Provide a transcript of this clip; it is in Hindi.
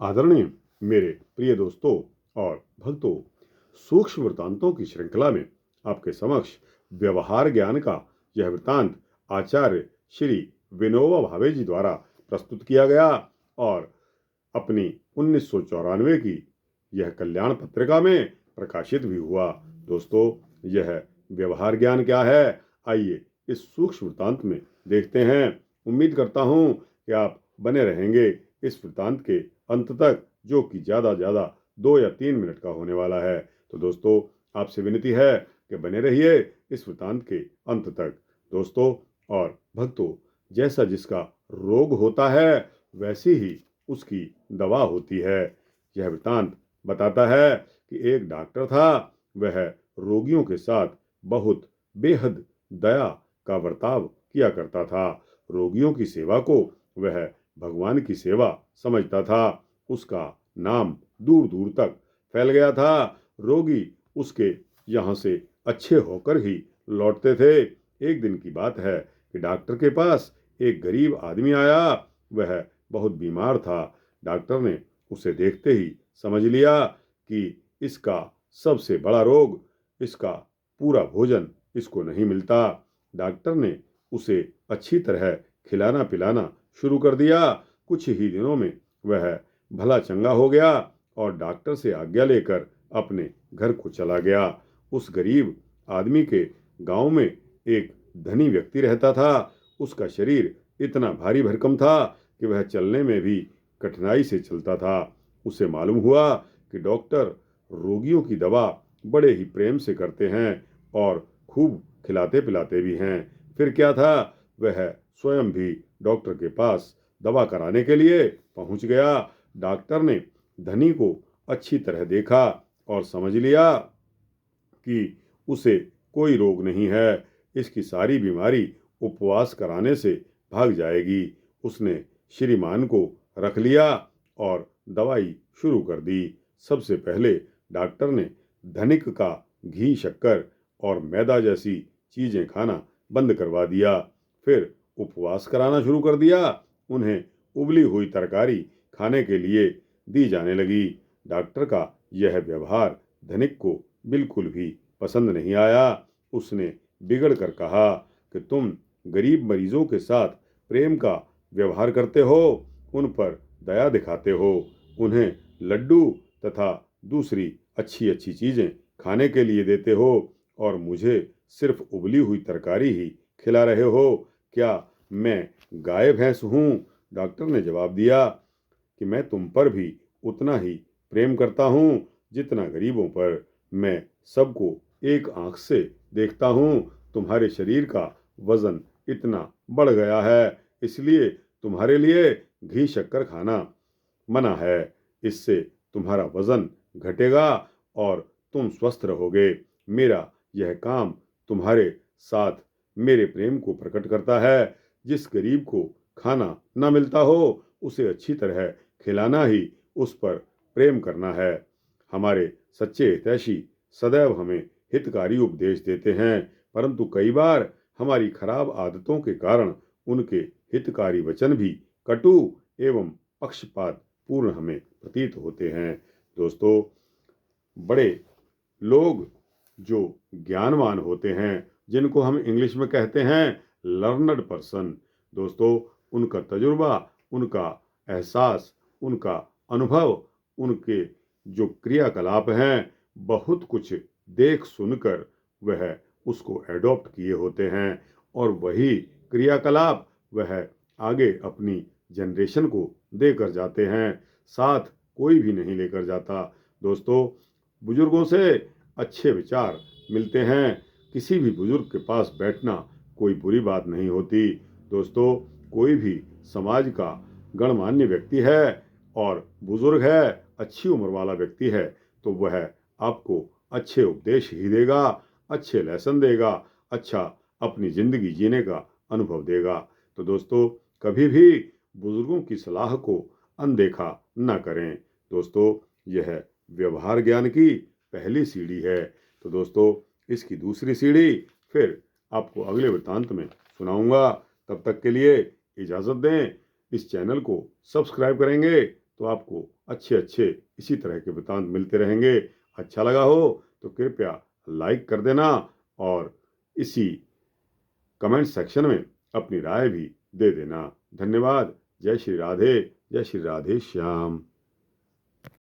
आदरणीय मेरे प्रिय दोस्तों और भक्तों, सूक्ष्म वृत्तांतों की श्रृंखला में आपके समक्ष व्यवहार ज्ञान का यह वृत्तांत आचार्य श्री विनोबा भावे जी द्वारा प्रस्तुत किया गया और अपनी 1994 की यह कल्याण पत्रिका में प्रकाशित भी हुआ। दोस्तों, यह व्यवहार ज्ञान क्या है, आइए इस सूक्ष्म वृत्तांत में देखते हैं। उम्मीद करता हूं कि आप बने रहेंगे इस वृत्तांत के अंत तक, जो कि ज़्यादा 2 या 3 मिनट का होने वाला है। तो दोस्तों, आपसे विनती है कि बने रहिए इस वृत्तांत के अंत तक। दोस्तों और भक्तों, जैसा जिसका रोग होता है वैसी ही उसकी दवा होती है। यह वृत्तांत बताता है कि एक डॉक्टर था, वह रोगियों के साथ बहुत बेहद दया का बर्ताव किया करता था। रोगियों की सेवा को वह भगवान की सेवा समझता था। उसका नाम दूर दूर तक फैल गया था। रोगी उसके यहाँ से अच्छे होकर ही लौटते थे। एक दिन की बात है कि डॉक्टर के पास एक गरीब आदमी आया। वह बहुत बीमार था। डॉक्टर ने उसे देखते ही समझ लिया कि इसका सबसे बड़ा रोग, इसका पूरा भोजन इसको नहीं मिलता। डॉक्टर ने उसे अच्छी तरह खिलाना पिलाना शुरू कर दिया। कुछ ही दिनों में वह भला चंगा हो गया और डॉक्टर से आज्ञा लेकर अपने घर को चला गया। उस गरीब आदमी के गांव में एक धनी व्यक्ति रहता था। उसका शरीर इतना भारी भरकम था कि वह चलने में भी कठिनाई से चलता था। उसे मालूम हुआ कि डॉक्टर रोगियों की दवा बड़े ही प्रेम से करते हैं और खूब खिलाते पिलाते भी हैं। फिर क्या था, वह स्वयं भी डॉक्टर के पास दवा कराने के लिए पहुंच गया। डॉक्टर ने धनी को अच्छी तरह देखा और समझ लिया कि उसे कोई रोग नहीं है। इसकी सारी बीमारी उपवास कराने से भाग जाएगी। उसने श्रीमान को रख लिया और दवाई शुरू कर दी। सबसे पहले डॉक्टर ने धनिक का घी शक्कर और मैदा जैसी चीजें खाना बंद करवा दिया। फिर उपवास कराना शुरू कर दिया। उन्हें उबली हुई तरकारी खाने के लिए दी जाने लगी। डॉक्टर का यह व्यवहार धनिक को बिल्कुल भी पसंद नहीं आया। उसने बिगड़ कर कहा कि तुम गरीब मरीजों के साथ प्रेम का व्यवहार करते हो, उन पर दया दिखाते हो, उन्हें लड्डू तथा दूसरी अच्छी अच्छी चीजें खाने के लिए देते हो और मुझे सिर्फ उबली हुई तरकारी ही खिला रहे हो। क्या मैं गाय भैंस हूँ? डॉक्टर ने जवाब दिया कि मैं तुम पर भी उतना ही प्रेम करता हूँ जितना गरीबों पर। मैं सबको एक आंख से देखता हूँ। तुम्हारे शरीर का वजन इतना बढ़ गया है, इसलिए तुम्हारे लिए घी शक्कर खाना मना है। इससे तुम्हारा वजन घटेगा और तुम स्वस्थ रहोगे। मेरा यह काम तुम्हारे साथ मेरे प्रेम को प्रकट करता है। जिस गरीब को खाना न मिलता हो उसे अच्छी तरह खिलाना ही उस पर प्रेम करना है। हमारे सच्चे हितैषी सदैव हमें हितकारी उपदेश देते हैं, परंतु कई बार हमारी खराब आदतों के कारण उनके हितकारी वचन भी कटु एवं पक्षपात पूर्ण हमें प्रतीत होते हैं। दोस्तों, बड़े लोग जो ज्ञानवान होते हैं, जिनको हम इंग्लिश में कहते हैं लर्नड पर्सन, दोस्तों, उनका तजुर्बा, उनका एहसास, उनका अनुभव, उनके जो क्रियाकलाप हैं, बहुत कुछ देख सुनकर वह उसको एडॉप्ट किए होते हैं और वही क्रियाकलाप वह आगे अपनी जनरेशन को देकर जाते हैं। साथ कोई भी नहीं लेकर जाता। दोस्तों, बुजुर्गों से अच्छे विचार मिलते हैं। किसी भी बुजुर्ग के पास बैठना कोई बुरी बात नहीं होती। दोस्तों, कोई भी समाज का गणमान्य व्यक्ति है और बुजुर्ग है, अच्छी उम्र वाला व्यक्ति है, तो वह आपको अच्छे उपदेश ही देगा, अच्छे लेसन देगा, अच्छा अपनी जिंदगी जीने का अनुभव देगा। तो दोस्तों, कभी भी बुजुर्गों की सलाह को अनदेखा न करें। दोस्तों, यह व्यवहार ज्ञान की पहली सीढ़ी है। तो दोस्तों, इसकी दूसरी सीढ़ी फिर आपको अगले वृत्तांत में सुनाऊंगा। तब तक के लिए इजाज़त दें। इस चैनल को सब्सक्राइब करेंगे तो आपको अच्छे अच्छे इसी तरह के वृत्तांत मिलते रहेंगे। अच्छा लगा हो तो कृपया लाइक कर देना और इसी कमेंट सेक्शन में अपनी राय भी दे देना। धन्यवाद। जय श्री राधे, जय श्री राधे श्याम।